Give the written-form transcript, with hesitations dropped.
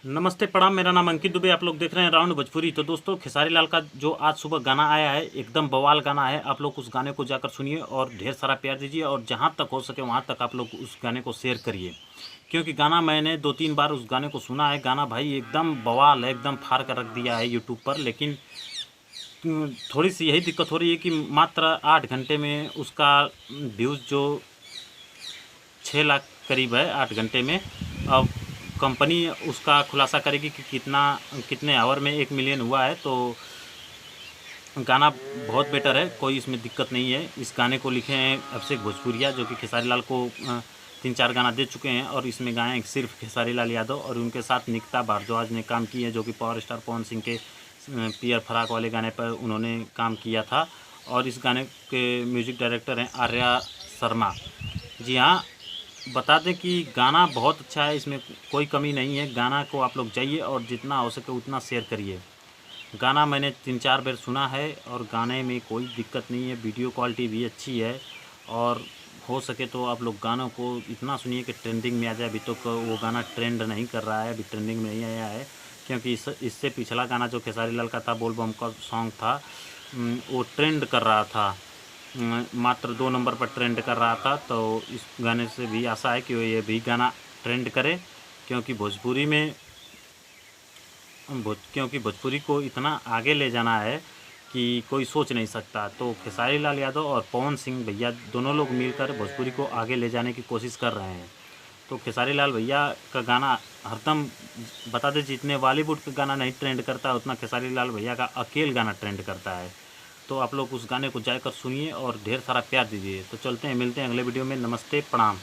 नमस्ते प्रणाम। मेरा नाम अंकित दुबे। आप लोग देख रहे हैं राउंड भोजपुरी। तो दोस्तों, खेसारी लाल का जो आज सुबह गाना आया है एकदम बवाल गाना है। आप लोग उस गाने को जाकर सुनिए और ढेर सारा प्यार दीजिए, और जहां तक हो सके वहां तक आप लोग उस गाने को शेयर करिए, क्योंकि गाना मैंने 2-3 बार उस गाने को सुना है। गाना भाई एकदम बवाल है, एकदम फाड़ कर रख दिया है यूट्यूब पर। लेकिन थोड़ी सी यही दिक्कत हो रही है कि मात्र 8 घंटे में उसका व्यूज़ जो 6 लाख करीब है 8 घंटे में। अब कंपनी उसका खुलासा करेगी कि कितने आवर में 1 मिलियन हुआ है। तो गाना बहुत बेटर है, कोई इसमें दिक्कत नहीं है। इस गाने को लिखे हैं अभिषेक भोजपुरिया, जो कि खेसारी लाल को 3-4 गाना दे चुके हैं, और इसमें गाए हैं सिर्फ खेसारी लाल यादव। और उनके साथ निकिता भारद्वाज ने काम की है, जो कि पावर स्टार पवन सिंह के पियर फराक वाले गाने पर उन्होंने काम किया था। और इस गाने के म्यूजिक डायरेक्टर हैं आर्या शर्मा। जी हाँ, बता दें कि गाना बहुत अच्छा है, इसमें कोई कमी नहीं है। गाना को आप लोग जाइए और जितना हो सके उतना शेयर करिए। गाना मैंने 3-4 बार सुना है और गाने में कोई दिक्कत नहीं है। वीडियो क्वालिटी भी अच्छी है, और हो सके तो आप लोग गानों को इतना सुनिए कि ट्रेंडिंग में आ जाए। अभी तो वो गाना ट्रेंड नहीं कर रहा है, अभी ट्रेंडिंग में नहीं आया है, क्योंकि इससे पिछला गाना जो खेसारी लाल का था, बोल बम का सॉन्ग था, वो ट्रेंड कर रहा था, मात्र 2 नंबर पर ट्रेंड कर रहा था। तो इस गाने से भी आशा है कि ये भी गाना ट्रेंड करे, क्योंकि भोजपुरी को इतना आगे ले जाना है कि कोई सोच नहीं सकता। तो खेसारी लाल यादव और पवन सिंह भैया दोनों लोग मिलकर भोजपुरी को आगे ले जाने की कोशिश कर रहे हैं। तो खेसारी लाल भैया का गाना हरदम, बता दें, जितने बॉलीवुड का गाना नहीं ट्रेंड करता उतना खेसारी लाल भैया का अकेले गाना ट्रेंड करता है। तो आप लोग उस गाने को जाकर सुनिए और ढेर सारा प्यार दीजिए। तो चलते हैं, मिलते हैं अगले वीडियो में। नमस्ते, प्रणाम।